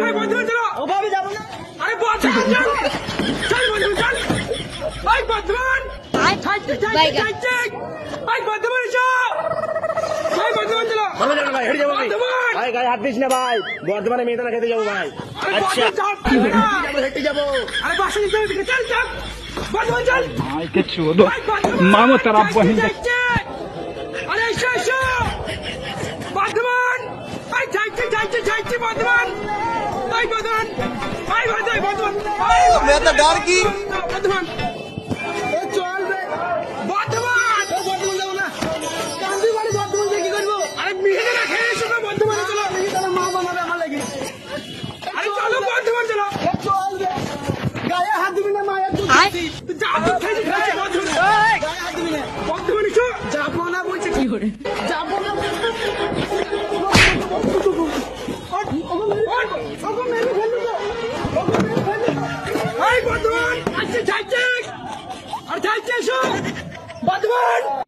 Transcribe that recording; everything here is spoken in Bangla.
ভাই বর্ধমান চলো। ওভাবে যাবো না। আরে বর্ধমান চল, চল বর্ধমান চল। ভাই বর্ধমান ভাই বর্ধমান এসো। ভাই বর্ধমান চলো। ভাই হেঁটে যাবো বর্ধমান। ভাই, গায়ে হাত দিস না ভাই, বর্ধমানে মেয়েদানা খেতে যাবো ভাই। আরে আচ্ছা বর্ধমান চল। হেঁটে যাবো। আরে বাসা নিতে হবে, চল চল বর্ধমান চল। माई के चोदो ভাই বর্ধমান। मामो तेरा बहन যাচ্ছে। আরে এসো এসো বর্ধমান। ভাই যাচ্ছে বর্ধমান। ভাই বর্ধমান ভাই বর্ধমান। मैं तो डर की বর্ধমান चल बे বর্ধমান। বর্ধমান যাবো না। কান্দি বাড়ি বর্ধমান যে কি করবো? আরে মেয়ে না খেয়ে এসো তো বর্ধমানে চলো। দেখি তাহলে মা বানাবে আমার লাগি। আরে চলো বর্ধমান চলো। চল বে গায়ে হাত দিবি না মায়ের দুধ যা তো খেয়ে বর্ধমান। গায়ে হাত দিবি না। বর্ধমান এসো। যাবো না বলছে কি করে? যাবো না বলছে। ওগো মেরে ফেলবো তো। ওগো মেরে ফেলবো। ভাই বর্ধমান যাচ্ছে। আর যাচ্ছে এসো বর্ধমান।